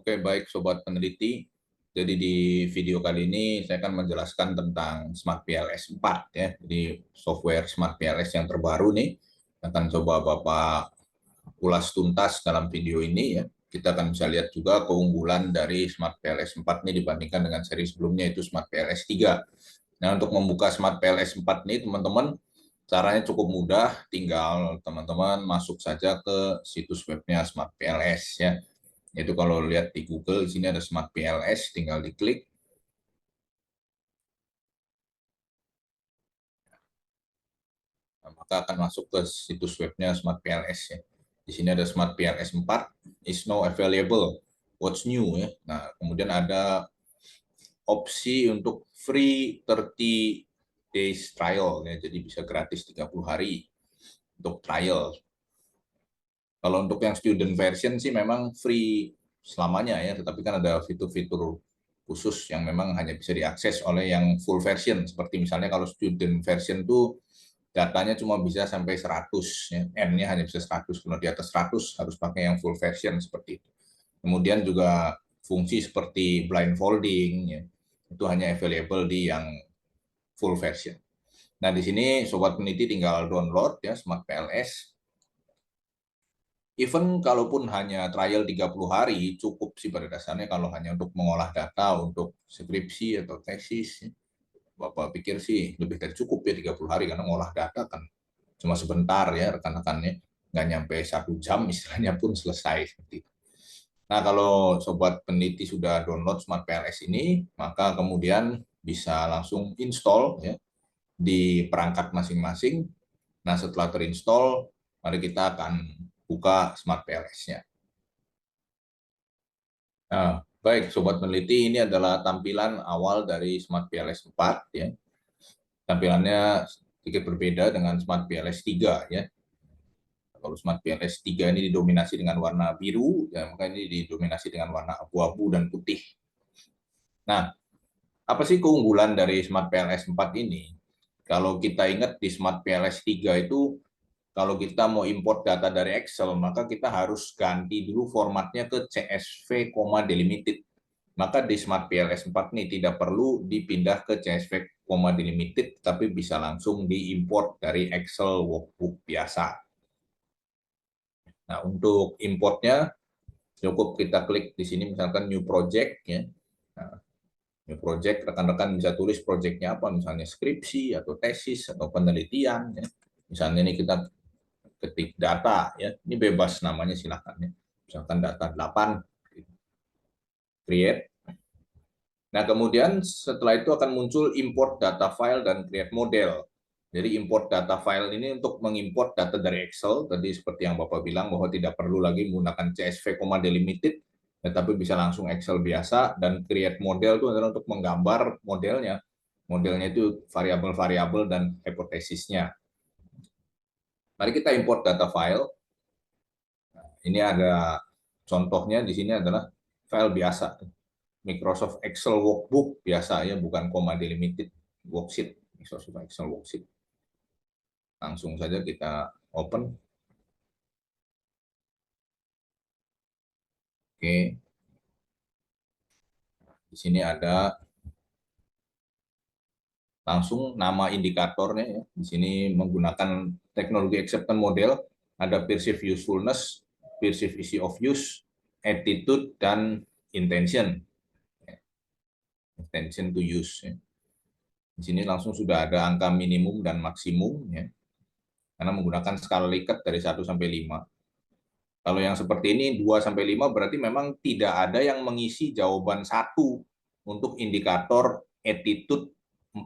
Oke, baik Sobat Peneliti. Jadi di video kali ini saya akan menjelaskan tentang Smart PLS 4 ya. Jadi software Smart PLS yang terbaru nih akan coba Bapak ulas tuntas dalam video ini ya. Kita akan bisa lihat juga keunggulan dari Smart PLS 4 ini dibandingkan dengan seri sebelumnya itu Smart PLS 3. Nah, untuk membuka Smart PLS 4 ini teman-teman caranya cukup mudah, tinggal teman-teman masuk saja ke situs webnya Smart PLS ya. Itu kalau lihat di Google, di sini ada Smart PLS, tinggal diklik. Nah, maka akan masuk ke situs webnya Smart PLS ya. Di sini ada Smart PLS 4, is now available. What's new ya. Nah, kemudian ada opsi untuk free 30 days trial ya. Jadi bisa gratis 30 hari untuk trial. Kalau untuk yang student version sih memang free selamanya ya, tetapi kan ada fitur-fitur khusus yang memang hanya bisa diakses oleh yang full version. Seperti misalnya kalau student version itu datanya cuma bisa sampai 100, ya. N-nya hanya bisa 100, kalau di atas 100 harus pakai yang full version seperti itu. Kemudian juga fungsi seperti blindfolding, ya, itu hanya available di yang full version. Nah, di sini Sobat Peneliti tinggal download ya Smart PLS. Even kalaupun hanya trial 30 hari, cukup sih pada dasarnya kalau hanya untuk mengolah data, untuk skripsi atau tesis. Bapak pikir sih lebih dari cukup ya 30 hari, karena mengolah data kan cuma sebentar ya rekan-rekannya. Nggak nyampe 1 jam istilahnya pun selesai. Seperti itu. Nah, kalau Sobat Peneliti sudah download Smart PLS ini, maka kemudian bisa langsung install ya di perangkat masing-masing. Nah, setelah terinstall, mari kita akan buka Smart PLS-nya. Nah, baik Sobat Peneliti, ini adalah tampilan awal dari Smart PLS 4 ya. Tampilannya sedikit berbeda dengan Smart PLS 3 ya. Kalau Smart PLS 3 ini didominasi dengan warna biru, ya, maka ini didominasi dengan warna abu-abu dan putih. Nah, apa sih keunggulan dari Smart PLS 4 ini? Kalau kita ingat di Smart PLS 3 itu, kalau kita mau import data dari Excel, maka kita harus ganti dulu formatnya ke CSV, delimited. Maka di Smart PLS 4 ini tidak perlu dipindah ke CSV, delimited, tapi bisa langsung diimport dari Excel workbook biasa. Nah, untuk importnya cukup kita klik di sini misalkan new project ya. Nah, new project, rekan-rekan bisa tulis projectnya apa, misalnya skripsi atau tesis atau penelitian ya. Misalnya ini kita ketik data ya, ini bebas namanya silakan ya. Misalkan data 8 create. Nah, kemudian setelah itu akan muncul import data file dan create model. Jadi import data file ini untuk mengimport data dari Excel, tadi seperti yang Bapak bilang bahwa tidak perlu lagi menggunakan CSV, delimited, tetapi bisa langsung Excel biasa, dan create model itu adalah untuk menggambar modelnya. Modelnya itu variabel-variabel dan hipotesisnya. Mari kita import data file. Ini ada contohnya di sini adalah file biasa. Microsoft Excel workbook biasa ya, bukan delimited worksheet. Microsoft Excel worksheet. Langsung saja kita open. Oke. Di sini ada langsung nama indikatornya ya. Di sini menggunakan teknologi acceptance model, ada perceived usefulness, perceived ease of use, attitude, dan intention. Intention to use ya. Di sini langsung sudah ada angka minimum dan maksimum ya. Karena menggunakan skala Likert dari 1 sampai 5. Kalau yang seperti ini 2 sampai 5 berarti memang tidak ada yang mengisi jawaban 1 untuk indikator attitude 4.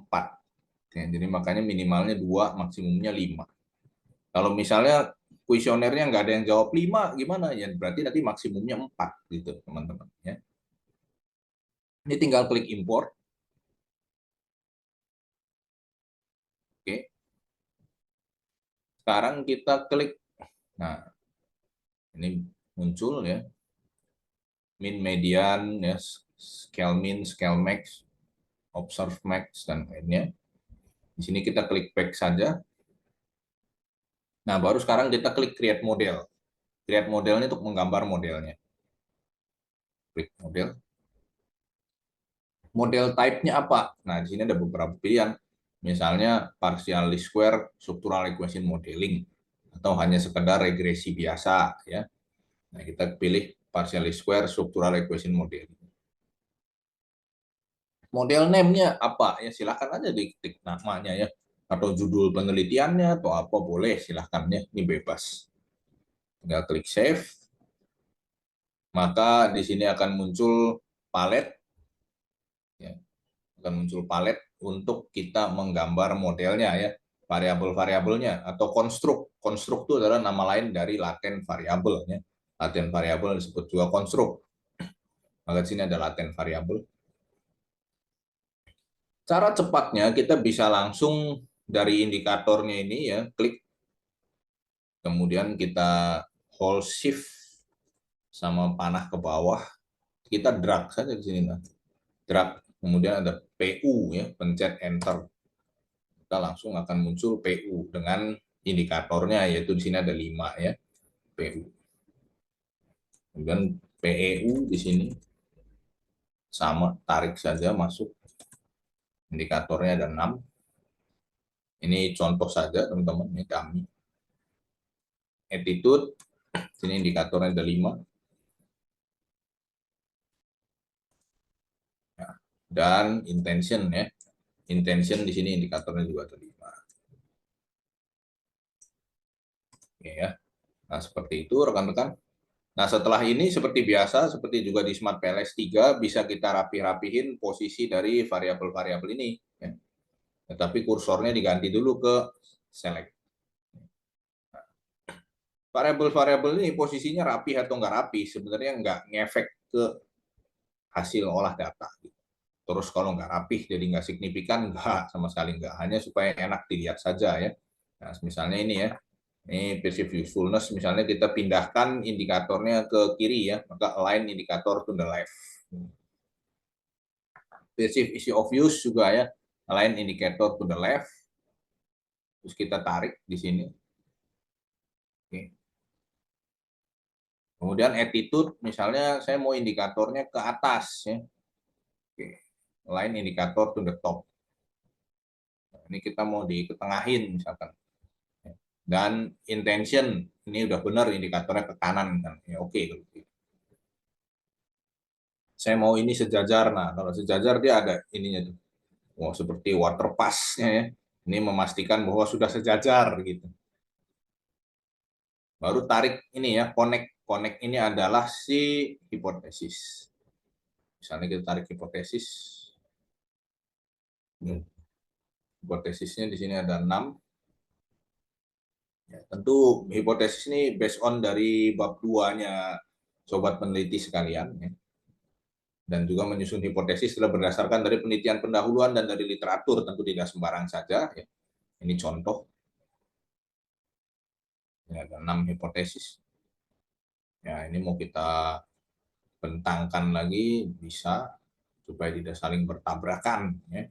Ya, jadi makanya minimalnya 2, maksimumnya 5. Kalau misalnya kuesionernya nggak ada yang jawab 5, gimana? Ya berarti nanti maksimumnya 4 gitu, teman-teman. Ya. Ini tinggal klik import. Oke. Sekarang kita klik. Nah, ini muncul ya. Min, median, ya, scale min, scale max, observe max, dan lainnya. Di sini kita klik back saja. Nah, baru sekarang kita klik create model. Create modelnya untuk menggambar modelnya. Klik model. Model type-nya apa? Nah, di sini ada beberapa pilihan. Misalnya partial least square structural equation modeling atau hanya sekedar regresi biasa ya. Nah, kita pilih partial least square structural equation modeling. Model name-nya apa? Ya silakan aja diketik namanya ya atau judul penelitiannya atau apa boleh silahkan ya, ini bebas. Tinggal klik save. Maka di sini akan muncul palet ya. Akan muncul palet untuk kita menggambar modelnya ya, variabel-variabelnya atau konstruk. Konstruk itu adalah nama lain dari laten variabel ya. Laten variabel disebut juga konstruk. Maka di sini ada laten variabel. Cara cepatnya kita bisa langsung dari indikatornya ini ya, klik kemudian kita hold shift sama panah ke bawah, kita drag saja di sini nah. Drag, kemudian ada PU ya, pencet enter. Kita langsung akan muncul PU dengan indikatornya, yaitu di sini ada 5 ya, PU. Kemudian PEU di sini sama, tarik saja masuk. Indikatornya ada 6. Ini contoh saja teman-teman, ini kami. Attitude, sini indikatornya ada 5. Dan intention ya. Intention di sini indikatornya juga ada 5. Oke ya. Nah, seperti itu rekan-rekan. Nah, setelah ini seperti biasa, seperti juga di Smart PLS 3, bisa kita rapi-rapihin posisi dari variabel-variabel ini. Ya. Tetapi kursornya diganti dulu ke select. Variabel-variabel ini posisinya rapi atau nggak rapi, sebenarnya nggak ngefek ke hasil olah data. Terus kalau nggak rapih, jadi nggak signifikan, nggak, sama sekali nggak. Hanya supaya enak dilihat saja ya. Nah, misalnya ini ya, ini perceived usefulness, misalnya kita pindahkan indikatornya ke kiri ya, maka align indikator to the left. Perceived issue of use juga ya, align indicator to the left. Terus kita tarik di sini. Oke. Kemudian attitude, misalnya saya mau indikatornya ke atas ya. Oke. Align indikator to the top. Ini kita mau diketengahin misalkan. Dan intention, ini udah benar indikatornya ke kanan kan. Ya oke. Saya mau ini sejajar. Nah, kalau sejajar dia ada ininya tuh. Wah, seperti water pass-nya ya. Ini memastikan bahwa sudah sejajar gitu. Baru tarik ini ya, connect. Connect ini adalah si hipotesis. Misalnya kita tarik hipotesis. Hipotesisnya di sini ada 6. Ya, tentu hipotesis ini based on dari bab 2-nya sobat peneliti sekalian ya. Dan juga menyusun hipotesis telah berdasarkan dari penelitian pendahuluan dan dari literatur, tentu tidak sembarang saja ya. Ini contoh. Ini ada 6 hipotesis. Ya, ini mau kita bentangkan lagi bisa supaya tidak saling bertabrakan ya.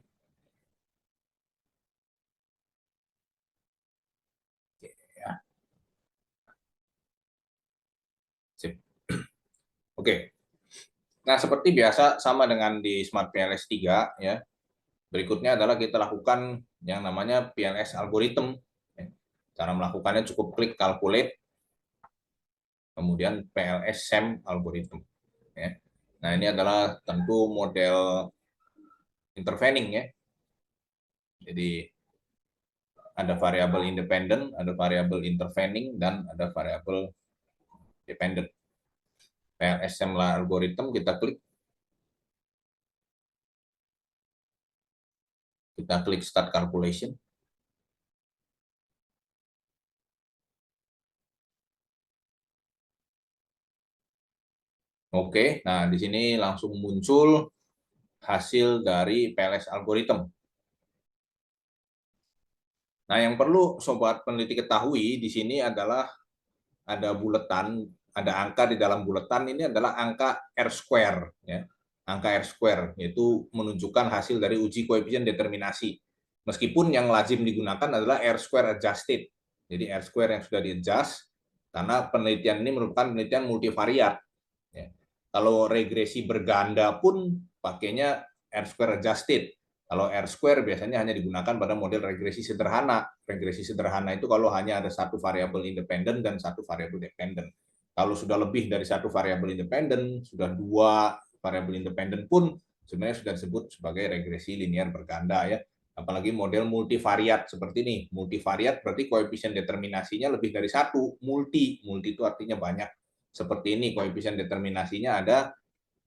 Ya. Sip. Oke. Nah, seperti biasa sama dengan di Smart PLS 3 ya. Berikutnya adalah kita lakukan yang namanya PLS algorithm. Cara melakukannya cukup klik calculate, kemudian PLS SEM algorithm. Ya. Nah, ini adalah tentu model intervening ya. Jadi ada variabel independent, ada variabel intervening, dan ada variabel dependent. PLS SEM algorithm kita klik start calculation. Oke, nah di sini langsung muncul hasil dari PLS algorithm. Nah, yang perlu sobat peneliti ketahui di sini adalah ada buletan, ada angka di dalam buletan, ini adalah angka R square ya. Angka R square yaitu menunjukkan hasil dari uji koefisien determinasi. Meskipun yang lazim digunakan adalah R square adjusted. Jadi R square yang sudah di-adjust karena penelitian ini merupakan penelitian multivariat ya. Kalau regresi berganda pun pakainya R-square adjusted. Kalau R-square biasanya hanya digunakan pada model regresi sederhana. Regresi sederhana itu kalau hanya ada satu variabel independen dan satu variabel dependen. Kalau sudah lebih dari satu variabel independen, sudah dua variabel independen pun sebenarnya sudah disebut sebagai regresi linear berganda ya. Apalagi model multivariat seperti ini. Multivariat berarti koefisien determinasinya lebih dari satu. Multi itu artinya banyak. Seperti ini koefisien determinasinya ada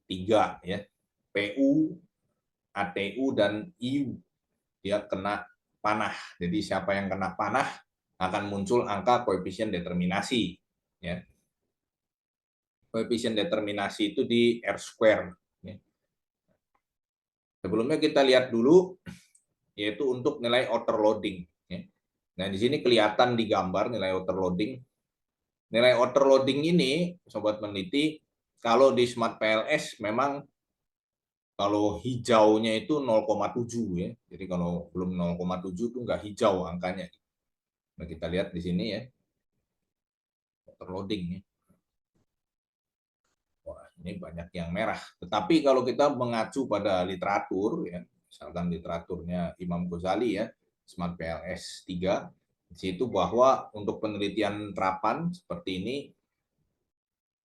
3 ya. PU, ATU, dan IU. Dia kena panah. Jadi siapa yang kena panah akan muncul angka koefisien determinasi. Ya. Koefisien determinasi itu di R square. Ya. Sebelumnya kita lihat dulu, yaitu untuk nilai outer loading. Ya. Nah, di sini kelihatan di gambar nilai outer loading. Nilai outer loading ini, sobat peneliti, kalau di Smart PLS memang kalau hijaunya itu 0,7 ya. Jadi kalau belum 0,7 itu nggak hijau angkanya. Nah, kita lihat di sini ya. Overloading ya. Wah, ini banyak yang merah. Tetapi kalau kita mengacu pada literatur ya, misalkan literaturnya Imam Ghazali ya, Smart PLS 3, di situ bahwa untuk penelitian terapan seperti ini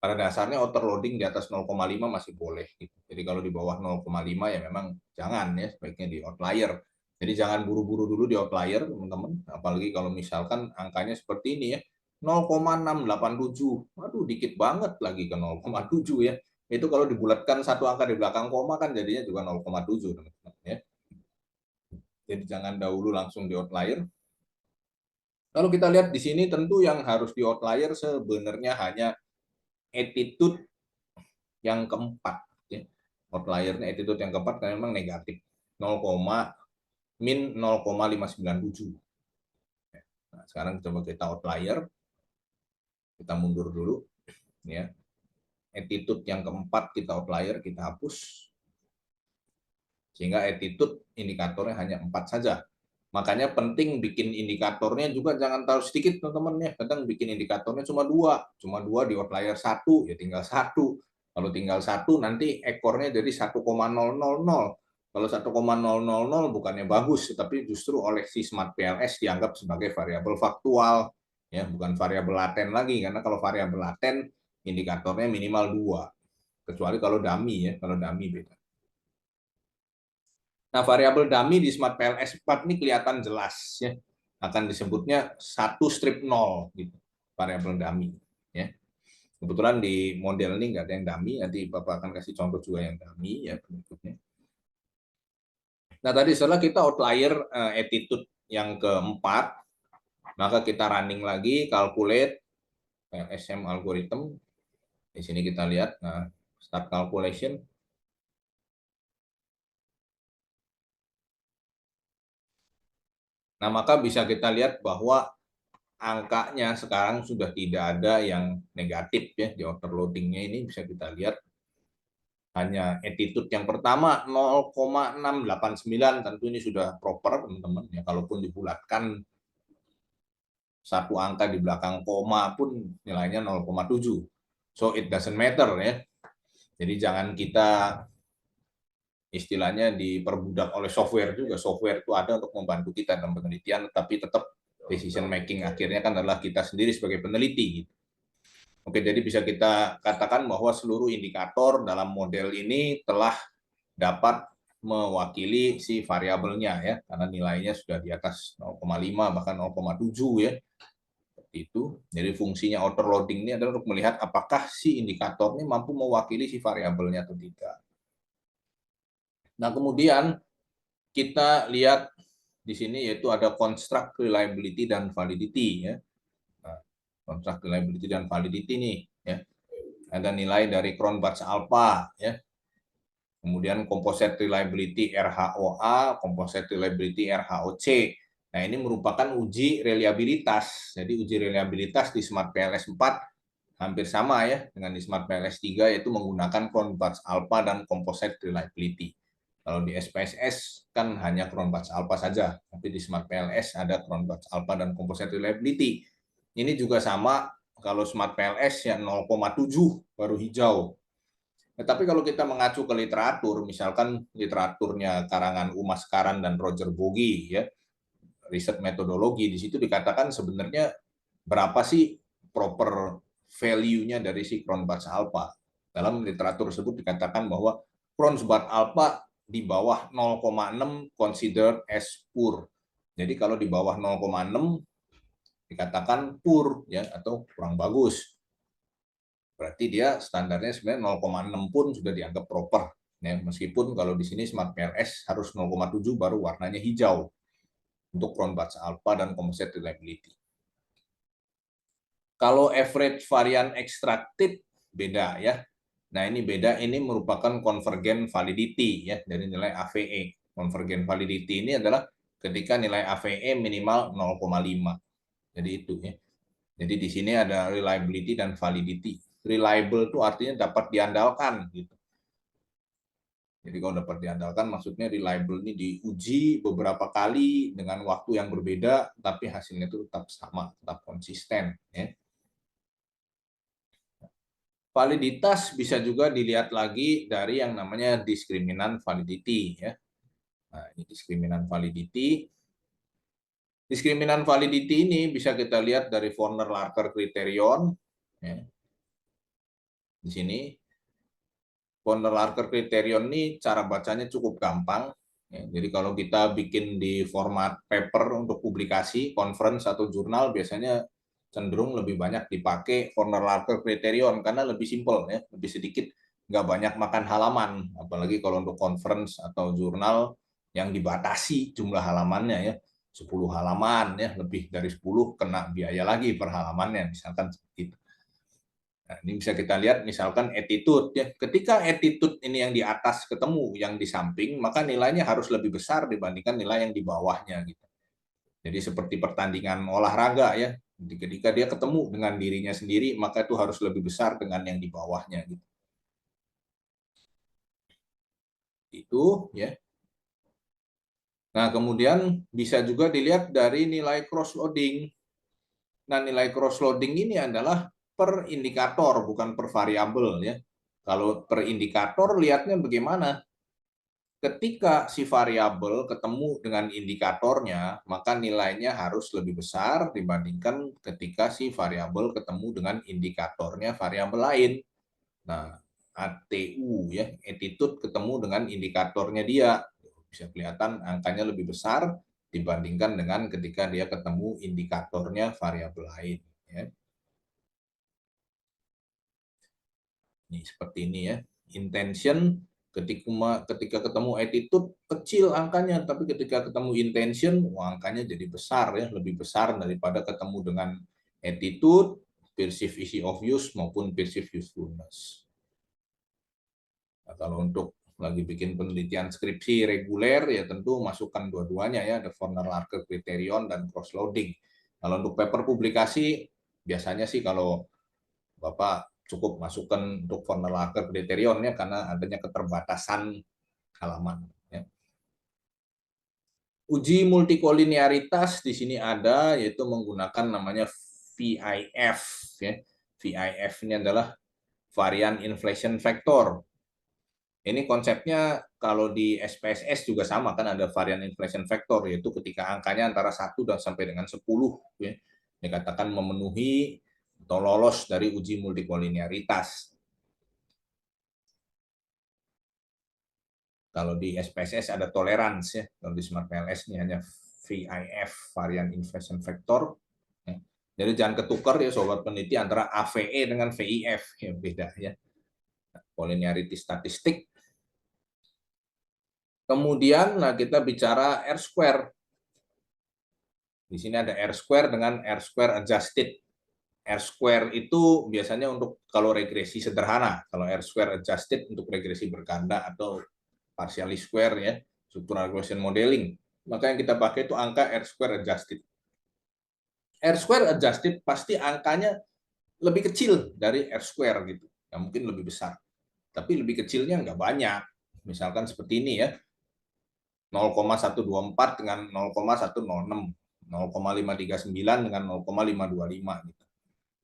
pada dasarnya overloading di atas 0,5 masih boleh. Gitu. Jadi kalau di bawah 0,5 ya memang jangan ya, sebaiknya di outlier. Jadi jangan buru-buru dulu di outlier, teman-teman. Apalagi kalau misalkan angkanya seperti ini ya, 0,687. Waduh, dikit banget lagi ke 0,7 ya. Itu kalau dibulatkan satu angka di belakang koma kan jadinya juga 0,7, teman-teman ya. Jadi jangan dahulu langsung di outlier. Kalau kita lihat di sini tentu yang harus di outlier sebenarnya hanya attitude yang keempat ya. Outliernya attitude yang keempat karena memang negatif 0, min 0,597. Nah, sekarang coba kita outlier, kita mundur dulu ya. Attitude yang keempat kita outlier, kita hapus sehingga attitude indikatornya hanya 4 saja. Makanya penting bikin indikatornya juga jangan terlalu sedikit teman-teman ya. Kadang bikin indikatornya cuma dua di outlier 1 ya tinggal 1. Kalau tinggal 1 nanti ekornya jadi 1,000. Kalau 1,000 bukannya bagus, tapi justru oleh si Smart PLS dianggap sebagai variabel faktual ya, bukan variabel laten lagi, karena kalau variabel laten indikatornya minimal 2. Kecuali kalau dummy ya, kalau dummy beda. Nah, variabel dummy di Smart PLS 4 ini kelihatan jelas ya. Akan disebutnya 1 strip 0 gitu. Variabel dummy ya. Kebetulan di model ini nggak ada yang dummy, nanti Bapak akan kasih contoh juga yang dummy ya berikutnya. Nah, tadi setelah kita outlier attitude yang keempat, maka kita running lagi calculate PLSM algorithm. Di sini kita lihat start calculation. Nah, maka bisa kita lihat bahwa angkanya sekarang sudah tidak ada yang negatif ya di overloadingnya ini bisa kita lihat hanya attitude yang pertama 0,689 tentu ini sudah proper teman-teman ya, kalaupun dibulatkan satu angka di belakang koma pun nilainya 0,7, so it doesn't matter ya. Jadi jangan kita istilahnya diperbudak oleh software juga. Software itu ada untuk membantu kita dalam penelitian, tapi tetap decision making akhirnya kan adalah kita sendiri sebagai peneliti. Oke, jadi bisa kita katakan bahwa seluruh indikator dalam model ini telah dapat mewakili si variabelnya ya, karena nilainya sudah di atas 0,5 bahkan 0,7 ya. Seperti itu. Jadi fungsinya outer loading ini adalah untuk melihat apakah si indikator ini mampu mewakili si variabelnya atau tidak. Nah, kemudian kita lihat di sini yaitu ada construct reliability dan validity ya. Nah, construct reliability dan validity nih ya. Ada nilai dari Cronbach's alpha ya. Kemudian composite reliability RHOA, composite reliability RHOC. Nah, ini merupakan uji reliabilitas. Jadi uji reliabilitas di Smart PLS 4 hampir sama ya dengan di Smart PLS 3 yaitu menggunakan Cronbach's alpha dan composite reliability. Kalau di SPSS kan hanya Cronbach's alpha saja, tapi di Smart PLS ada Cronbach's alpha dan composite reliability. Ini juga sama, kalau Smart PLS ya 0,7 baru hijau. Tapi kalau kita mengacu ke literatur, misalkan literaturnya karangan Umas Karan dan Roger Bogie, ya, riset metodologi, di situ dikatakan sebenarnya berapa sih proper value-nya dari si Cronbach's alpha. Dalam literatur tersebut dikatakan bahwa Cronbach's alpha di bawah 0,6 considered as poor. Jadi kalau di bawah 0,6 dikatakan poor, ya, atau kurang bagus. Berarti dia standarnya sebenarnya 0,6 pun sudah dianggap proper. Ya, meskipun kalau di sini Smart PLS harus 0,7 baru warnanya hijau untuk Cronbach's alpha dan composite reliability. Kalau average varian extracted beda, ya. Nah, ini beda, ini merupakan convergent validity, ya, dari nilai AVE. Convergent validity ini adalah ketika nilai AVE minimal 0,5. Jadi itu, ya. Jadi di sini ada reliability dan validity. Reliable itu artinya dapat diandalkan, gitu. Jadi kalau dapat diandalkan maksudnya reliable ini diuji beberapa kali dengan waktu yang berbeda, tapi hasilnya itu tetap sama, tetap konsisten, ya. Validitas bisa juga dilihat lagi dari yang namanya diskriminan validity, ya. Nah, ini diskriminan validity. Diskriminan validity ini bisa kita lihat dari Warner-Larker criterion, ya. Di sini Warner-Larker criterion ini cara bacanya cukup gampang, ya. Jadi kalau kita bikin di format paper untuk publikasi, conference atau jurnal, biasanya cenderung lebih banyak dipakai Warner-Larker criterion karena lebih simpel, ya, lebih sedikit, nggak banyak makan halaman. Apalagi kalau untuk conference atau jurnal yang dibatasi jumlah halamannya, ya, 10 halaman, ya, lebih dari 10 kena biaya lagi per halamannya, misalkan seperti itu. Nah, ini bisa kita lihat misalkan attitude, ya. Ketika attitude ini yang di atas ketemu yang di samping, maka nilainya harus lebih besar dibandingkan nilai yang di bawahnya, gitu. Jadi seperti pertandingan olahraga, ya. Ketika dia ketemu dengan dirinya sendiri, maka itu harus lebih besar dengan yang di bawahnya, gitu. Itu, ya. Nah, kemudian bisa juga dilihat dari nilai cross loading. Nah, nilai cross loading ini adalah per indikator, bukan per variabel, ya. Kalau per indikator lihatnya bagaimana? Ketika si variabel ketemu dengan indikatornya, maka nilainya harus lebih besar dibandingkan ketika si variabel ketemu dengan indikatornya variabel lain. Nah, ATU, ya, attitude ketemu dengan indikatornya dia. Bisa kelihatan angkanya lebih besar dibandingkan dengan ketika dia ketemu indikatornya variabel lain, ya. Ini seperti ini, ya. Intention ketika ketemu attitude kecil angkanya, tapi ketika ketemu intention, angkanya jadi besar, ya, lebih besar daripada ketemu dengan attitude, perceived ease of use maupun perceived usefulness. Nah, kalau untuk lagi bikin penelitian skripsi reguler, ya tentu masukkan dua-duanya, ya, ada Warner-Larker criterion dan cross loading. Kalau untuk paper publikasi biasanya sih kalau Bapak cukup masukkan untuk Warner-Larker criterion, ya, karena adanya keterbatasan halaman, ya. Uji multikolinearitas di sini ada, yaitu menggunakan namanya VIF, ya. VIF ini adalah varian inflation factor. Ini konsepnya kalau di SPSS juga sama, kan ada varian inflation factor, yaitu ketika angkanya antara 1 dan sampai dengan 10, ya, dikatakan memenuhi atau lolos dari uji multikolinearitas. Kalau di SPSS ada tolerance, ya. Kalau di Smart PLS ini hanya VIF, varian inflation factor. Ya. Jadi jangan ketukar, ya, sobat peneliti, antara AVE dengan VIF, ya, beda, ya. Collinearity statistik. Kemudian, nah, kita bicara R square. Di sini ada R square dengan R square adjusted. R square itu biasanya untuk kalau regresi sederhana, kalau R square adjusted untuk regresi berganda atau partially square, ya, structural regression modeling. Maka yang kita pakai itu angka R square adjusted. R square adjusted pasti angkanya lebih kecil dari R square, gitu. Ya, mungkin lebih besar. Tapi lebih kecilnya nggak banyak. Misalkan seperti ini, ya. 0,124 dengan 0,106, 0,539 dengan 0,525, gitu.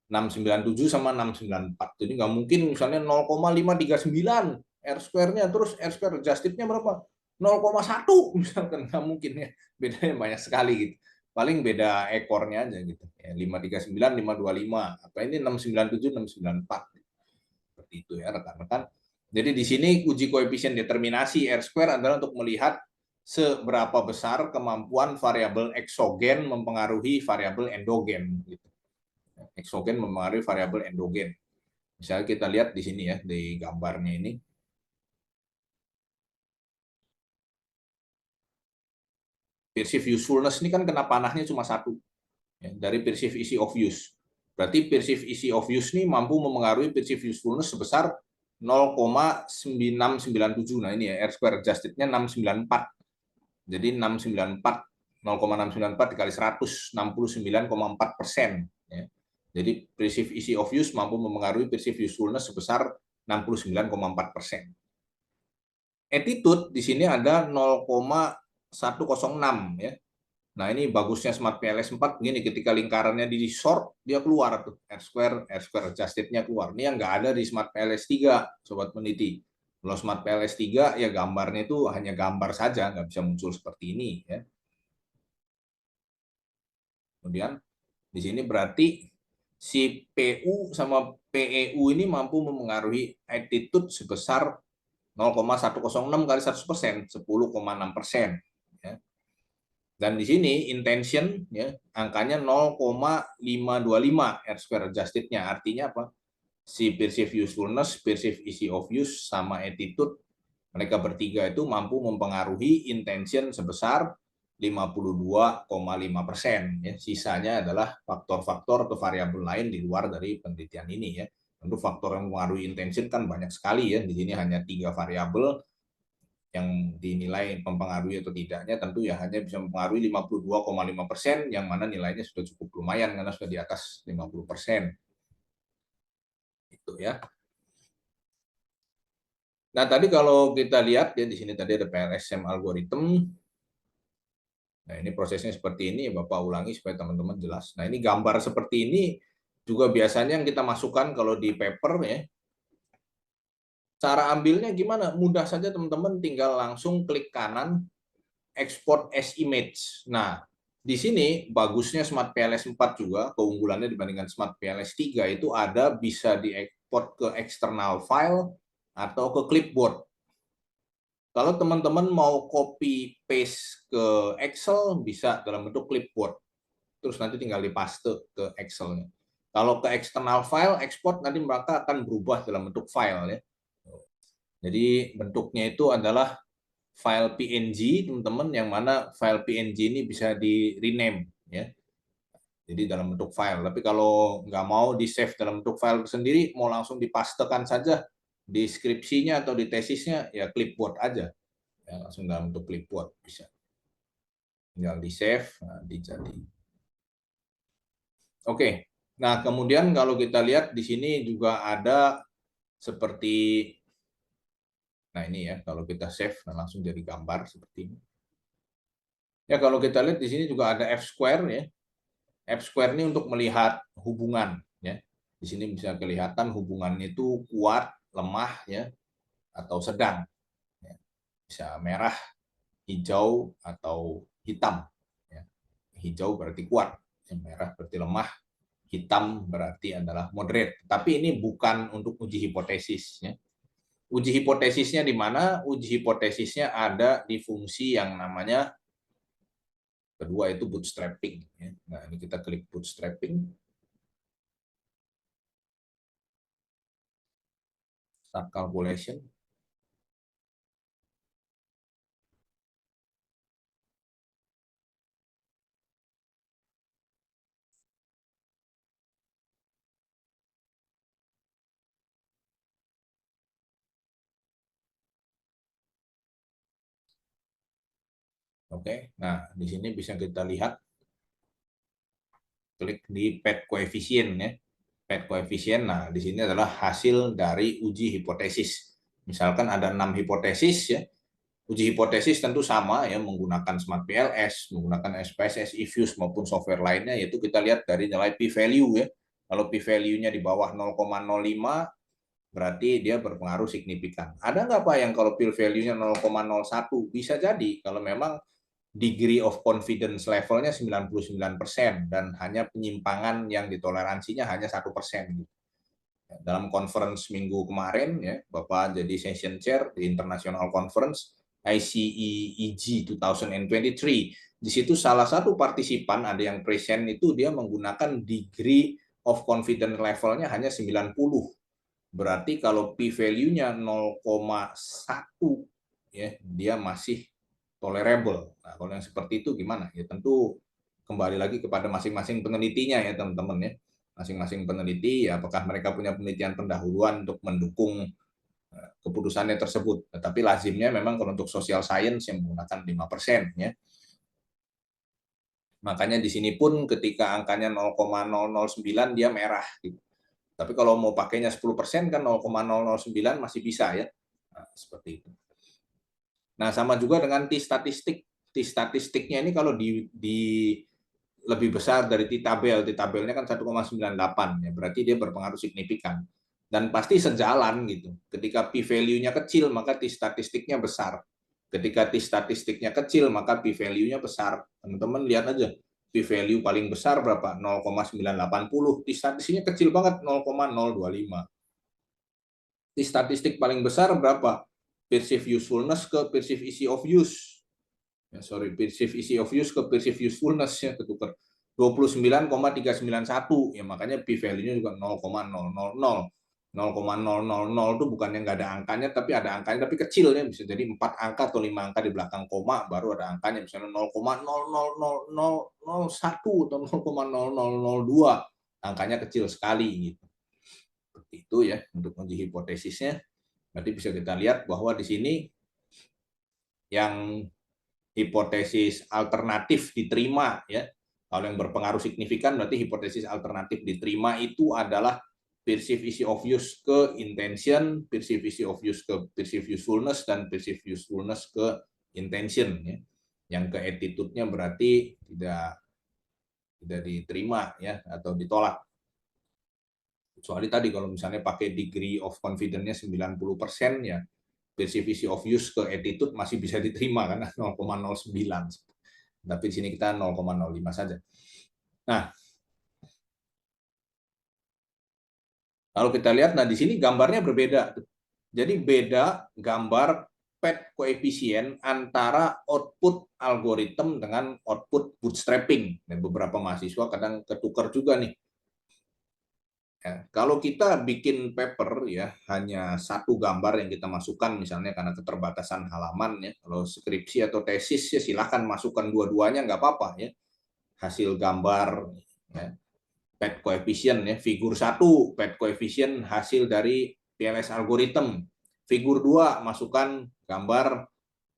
697 sama 694. Jadi nggak mungkin misalnya 0,539 R square-nya, terus R square adjusted-nya berapa? 0,1 misalkan, nggak mungkin ya. Bedanya banyak sekali gitu. Paling beda ekornya aja gitu. Ya, 539, 525. Apa ini 697, 694. Seperti itu ya rekan-rekan. Jadi di sini uji koefisien determinasi R square adalah untuk melihat seberapa besar kemampuan variabel eksogen mempengaruhi variabel endogen. Gitu. Eksogen mempengaruhi variabel endogen. Misalnya kita lihat di sini ya, di gambarnya ini. Perceived usefulness ini kan kena panahnya cuma satu. Ya, dari perceived easy of use. Berarti perceived easy of use ini mampu mempengaruhi perceived usefulness sebesar 0,9697. Nah ini ya, R square adjusted-nya 694. Jadi 694, 0,694 dikali 100, 69,4%. Ya. Jadi perceived easy of use mampu mempengaruhi perceived usefulness sebesar 69,4%. Attitude di sini ada 0,106 ya. Nah, ini bagusnya Smart PLS 4 begini, ketika lingkarannya di sort dia keluar tuh R square adjusted-nya keluar. Ini yang nggak ada di Smart PLS 3, sobat peneliti. Kalau Smart PLS 3 ya gambarnya itu hanya gambar saja, nggak bisa muncul seperti ini ya. Kemudian di sini berarti si PU sama PEU ini mampu memengaruhi attitude sebesar 0,106 kali 100%, 10,6%. Ya. Dan di sini intention ya angkanya 0,525 R square adjusted-nya. Artinya apa? Si perceived usefulness, perceived easy of use sama attitude mereka bertiga itu mampu mempengaruhi intention sebesar 52,5%. Ya. Sisanya adalah faktor-faktor atau variabel lain di luar dari penelitian ini ya. Tentu faktor yang mempengaruhi intention kan banyak sekali ya. Di sini hanya 3 variabel yang dinilai mempengaruhi atau tidaknya, tentu ya hanya bisa mempengaruhi 52,5%, yang mana nilainya sudah cukup lumayan karena sudah di atas 50%. Itu ya. Nah, tadi kalau kita lihat ya di sini tadi ada PLSM algorithm. Nah, ini prosesnya seperti ini, Bapak ulangi supaya teman-teman jelas. Nah, ini gambar seperti ini juga biasanya yang kita masukkan kalau di paper ya. Cara ambilnya gimana? Mudah saja teman-teman, tinggal langsung klik kanan export as image. Nah, di sini bagusnya Smart PLS 4 juga, keunggulannya dibandingkan Smart PLS 3 itu ada bisa diekspor ke external file atau ke clipboard. Kalau teman-teman mau copy paste ke Excel bisa dalam bentuk clipboard. Terus nanti tinggal dipaste ke Excel-nya. Kalau ke external file export nanti mereka akan berubah dalam bentuk file ya. Jadi bentuknya itu adalah file PNG, teman-teman, yang mana file PNG ini bisa di rename ya. Jadi dalam bentuk file. Tapi kalau nggak mau di save dalam bentuk file sendiri, mau langsung dipastekan saja di skripsinya atau di tesisnya, ya clipboard aja. Ya, langsung dalam bentuk clipboard bisa. Tinggal di save, nah, dijadi. Oke. Nah, kemudian kalau kita lihat di sini juga ada seperti, nah ini ya, kalau kita save, nah langsung jadi gambar seperti ini. Ya, kalau kita lihat di sini juga ada F square ya. F square ini untuk melihat hubungan ya. Di sini bisa kelihatan hubungannya itu kuat, lemah ya, atau sedang. Ya. Bisa merah, hijau atau hitam. Ya. Hijau berarti kuat, merah berarti lemah, hitam berarti adalah moderate. Tapi ini bukan untuk uji hipotesis ya. Uji hipotesisnya di mana? Uji hipotesisnya ada di fungsi yang namanya kedua itu bootstrapping. Ya. Nah ini kita klik bootstrapping. Start calculation. Oke, nah di sini bisa kita lihat, klik di pad koefisien ya. Pad koefisien, nah di sini adalah hasil dari uji hipotesis. Misalkan ada 6 hipotesis ya. Uji hipotesis tentu sama ya, menggunakan Smart PLS, menggunakan SPSS, eFuse maupun software lainnya, yaitu kita lihat dari nilai p-value ya. Kalau p-value-nya di bawah 0,05, berarti dia berpengaruh signifikan. Ada nggak Pak yang kalau p-value-nya 0,01? Bisa jadi kalau memang degree of confidence levelnya 99% dan hanya penyimpangan yang ditoleransinya hanya 1%. Dalam conference minggu kemarin, ya, Bapak jadi session chair di International Conference ICEEG 2023. Di situ salah satu partisipan ada yang present itu dia menggunakan degree of confidence levelnya hanya 90. Berarti kalau p-value-nya 0,1 ya dia masih tolerable. Nah, kalau yang seperti itu gimana? Ya tentu kembali lagi kepada masing-masing penelitinya ya teman-teman ya. Masing-masing peneliti ya apakah mereka punya penelitian pendahuluan untuk mendukung keputusannya tersebut. Tetapi lazimnya memang kalau untuk social science yang menggunakan 5% ya. Makanya di sini pun ketika angkanya 0,009 dia merah gitu. Tapi kalau mau pakainya 10% kan 0,009 masih bisa ya. Nah, seperti itu. Nah, sama juga dengan T-statistik. T-statistiknya ini kalau di lebih besar dari T-tabel. T-tabelnya kan 1,98 ya, berarti dia berpengaruh signifikan. Dan pasti sejalan gitu. Ketika p-value-nya kecil, maka T-statistiknya besar. Ketika T-statistiknya kecil, maka p-value-nya besar. Teman-teman lihat aja. P-value paling besar berapa? 0,980. T-statistiknya kecil banget, 0,025. T-statistik paling besar berapa? Perceived usefulness ke perceived ease of use. Ya, sorry, perceived ease of use ke perceived usefulness ya ketukar. 29,391 ya makanya p-value-nya juga 0,000. 0,000 itu bukan yang nggak ada angkanya tapi ada angkanya tapi kecil ya bisa jadi 4 angka atau 5 angka di belakang koma baru ada angkanya misalnya 0,00001 atau 0,0002 angkanya kecil sekali gitu. Seperti itu ya untuk uji hipotesisnya. Berarti bisa kita lihat bahwa di sini yang hipotesis alternatif diterima ya. Kalau yang berpengaruh signifikan berarti hipotesis alternatif diterima itu adalah perceived ease of use ke intention, perceived ease of use ke perceived usefulness dan perceived usefulness ke intention ya. Yang ke attitude-nya berarti tidak diterima ya atau ditolak. Kecuali tadi kalau misalnya pakai degree of confidence-nya 90% ya perceived of use ke attitude masih bisa diterima karena 0,09. Tapi di sini kita 0,05 saja. Nah, kalau kita lihat, nah di sini gambarnya berbeda. Jadi beda gambar PET koefisien antara output algoritma dengan output bootstrapping. Dan beberapa mahasiswa kadang ketukar juga nih. Ya, kalau kita bikin paper ya hanya satu gambar yang kita masukkan misalnya karena keterbatasan halaman ya kalau skripsi atau tesis ya silahkan masukkan dua-duanya nggak apa-apa ya hasil gambar ya, PET coefficient ya figur 1 PET coefficient hasil dari PLS algorithm figur 2 masukkan gambar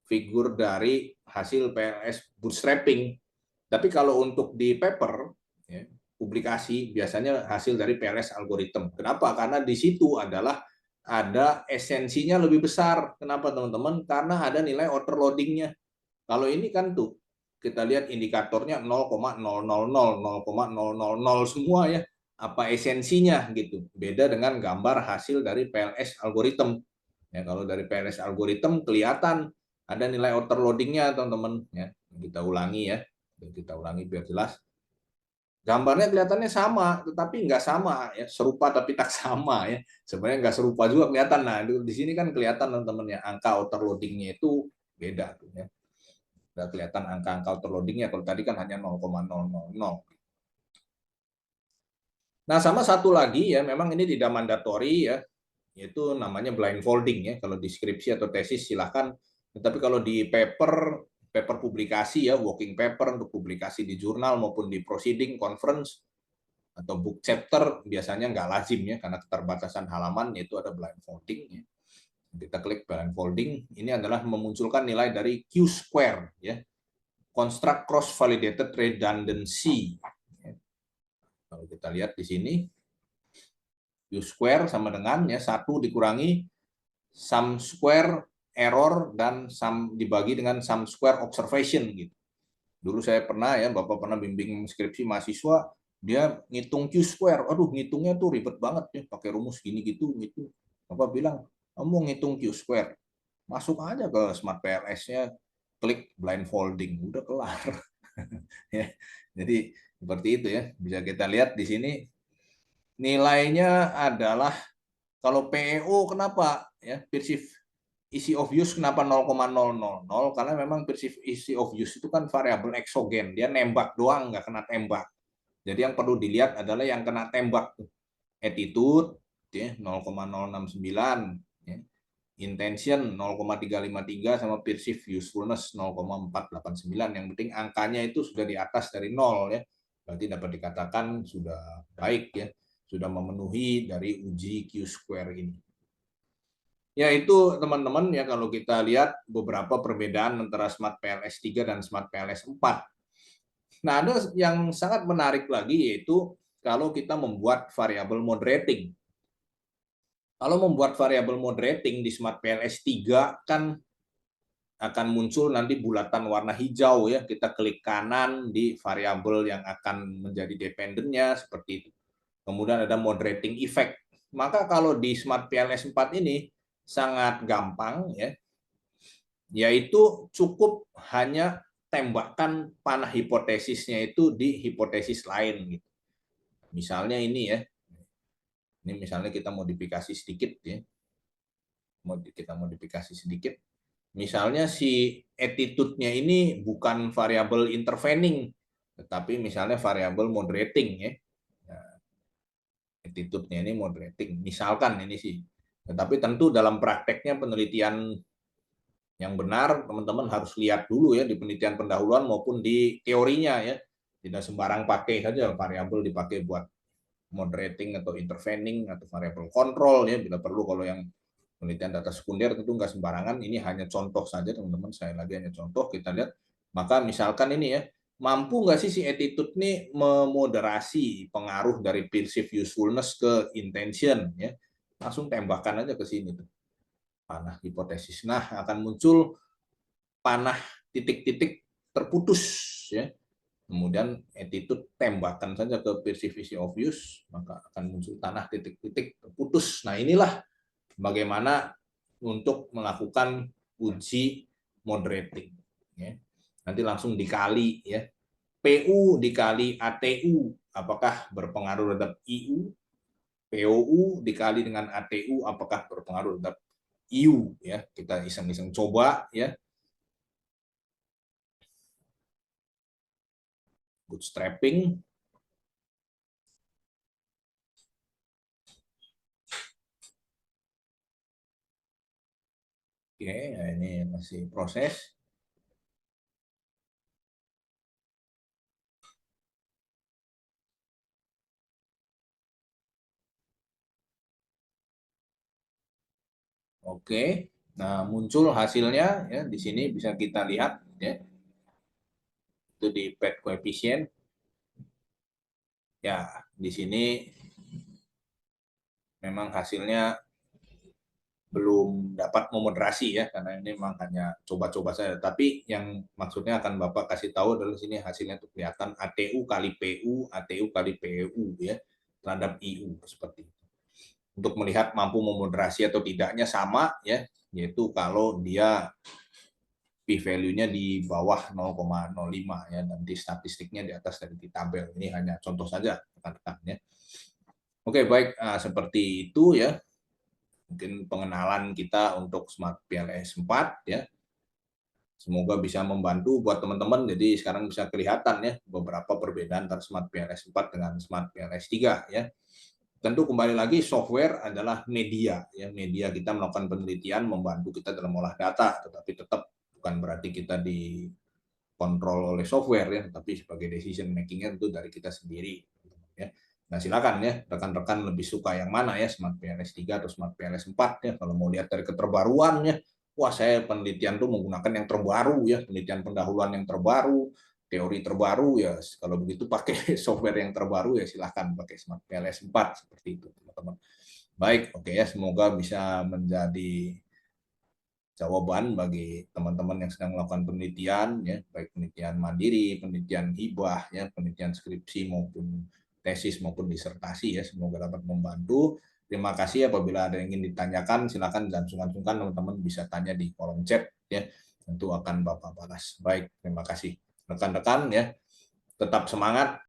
figur dari hasil PLS bootstrapping tapi kalau untuk di paper ya, publikasi biasanya hasil dari PLS algorithm. Kenapa? Karena di situ adalah ada esensinya lebih besar. Kenapa teman-teman? Karena ada nilai overloadingnya. Kalau ini kan tuh kita lihat indikatornya 0,000, 0,000 semua ya. Apa esensinya gitu. Beda dengan gambar hasil dari PLS algorithm. Ya, kalau dari PLS algorithm kelihatan ada nilai overloadingnya teman-teman. Ya, kita ulangi ya. Kita ulangi biar jelas gambarnya kelihatannya sama, tetapi nggak sama ya, serupa tapi tak sama ya. Sebenarnya nggak serupa juga kelihatan. Nah, di sini kan kelihatan teman-teman ya, angka overloadingnya itu beda tuh ya. Udah kelihatan angka-angka overloadingnya, kalau tadi kan hanya 0,000. Nah, sama satu lagi ya, memang ini tidak mandatori ya, yaitu namanya blindfolding ya. Kalau deskripsi atau tesis silahkan, tetapi kalau di paper publikasi ya, working paper untuk publikasi di jurnal maupun di proceeding conference atau book chapter biasanya nggak lazim ya karena keterbatasan halaman yaitu ada blindfolding ya. Kita klik blindfolding, ini adalah memunculkan nilai dari Q square ya. Construct cross validated redundancy. Kalau kita lihat di sini Q square sama dengan ya 1 dikurangi sum square error dan sum dibagi dengan sum square observation gitu. Dulu saya pernah ya Bapak pernah bimbing skripsi mahasiswa dia ngitung Q-square. Aduh, ngitungnya tuh ribet banget ya, pakai rumus gini gitu gitu. Bapak bilang, kamu ngitung Q-square, masuk aja ke Smart PLS-nya, klik blindfolding, udah kelar. Ya. Jadi seperti itu ya. Bisa kita lihat di sini nilainya adalah kalau PEO kenapa ya, perceive easy of use kenapa 0,000, karena memang perceive easy of use itu kan variabel eksogen, dia nembak doang nggak kena tembak. Jadi yang perlu dilihat adalah yang kena tembak, attitude ya 0,069 ya, intention 0,353 sama perceive usefulness 0,489. Yang penting angkanya itu sudah di atas dari 0 ya. Berarti dapat dikatakan sudah baik ya, sudah memenuhi dari uji Q-square ini. Ya itu teman-teman ya, kalau kita lihat beberapa perbedaan antara Smart PLS 3 dan Smart PLS 4. Nah, ada yang sangat menarik lagi, yaitu kalau kita membuat variabel moderating. Kalau membuat variabel moderating di Smart PLS 3 kan akan muncul nanti bulatan warna hijau ya. Kita klik kanan di variabel yang akan menjadi dependennya seperti itu. Kemudian ada moderating effect. Maka kalau di Smart PLS 4 ini sangat gampang ya. Yaitu cukup hanya tembakan panah hipotesisnya itu di hipotesis lain gitu. Misalnya ini ya. Ini misalnya kita modifikasi sedikit ya. Kita modifikasi sedikit. Misalnya si attitude-nya ini bukan variabel intervening, tetapi misalnya variabel moderating ya. Nah, attitude-nya ini moderating, misalkan ini sih. Tetapi tentu dalam prakteknya penelitian yang benar, teman-teman harus lihat dulu ya di penelitian pendahuluan maupun di teorinya ya. Tidak sembarang pakai saja variabel dipakai buat moderating atau intervening atau variabel kontrol ya, bila perlu. Kalau yang penelitian data sekunder tentu nggak sembarangan. Ini hanya contoh saja teman-teman, saya lagi hanya contoh. Kita lihat, maka misalkan ini ya, mampu nggak sih si attitude ini memoderasi pengaruh dari perceived usefulness ke intention ya, langsung tembakan aja ke sini tuh panah hipotesis. Nah, akan muncul panah titik-titik terputus ya. Kemudian attitude tembakan saja ke perceived of use, maka akan muncul tanah titik-titik terputus. Nah, inilah bagaimana untuk melakukan uji moderating. Ya. Nanti langsung dikali ya. PU dikali ATU, apakah berpengaruh terhadap IU? POU dikali dengan ATU, apakah berpengaruh terhadap IU? Ya, kita iseng-iseng coba ya. Bootstrapping. Oke, nah ini masih proses. Oke, nah muncul hasilnya ya, di sini bisa kita lihat ya, itu di pad coefficient ya. Di sini memang hasilnya belum dapat memoderasi ya, karena ini memang hanya coba-coba saja. Tapi yang maksudnya akan Bapak kasih tahu adalah sini hasilnya tuh kelihatan ATU kali PU, ATU kali PU ya terhadap IU seperti itu. Untuk melihat mampu memoderasi atau tidaknya sama ya, yaitu kalau dia p-value-nya di bawah 0,05 ya, nanti statistiknya di atas dari di tabel. Ini hanya contoh saja rekan-rekan ya. Oke, baik, seperti itu ya. Mungkin pengenalan kita untuk Smart PLS 4 ya. Semoga bisa membantu buat teman-teman. Jadi sekarang bisa kelihatan ya beberapa perbedaan antara Smart PLS 4 dengan Smart PLS 3 ya. Tentu kembali lagi software adalah media ya. Media kita melakukan penelitian, membantu kita dalam olah data, tetapi tetap bukan berarti kita dikontrol oleh software ya, tapi sebagai decision making-nya itu dari kita sendiri ya. Nah, silakan ya, rekan-rekan lebih suka yang mana ya, Smart PLS 3 atau Smart PLS 4 ya. Kalau mau lihat dari keterbaruannya, wah saya penelitian tuh menggunakan yang terbaru ya, penelitian pendahuluan yang terbaru, teori terbaru ya. Kalau begitu pakai software yang terbaru ya, silakan pakai Smart PLS 4 seperti itu, teman-teman. Baik, oke ya, semoga bisa menjadi jawaban bagi teman-teman yang sedang melakukan penelitian ya, baik penelitian mandiri, penelitian hibah ya, penelitian skripsi maupun tesis maupun disertasi ya. Semoga dapat membantu. Terima kasih. Apabila ada yang ingin ditanyakan, silakan dan sungkan-sungkan teman-teman bisa tanya di kolom chat ya. Tentu akan Bapak balas. Baik, terima kasih rekan-rekan ya. Tetap semangat.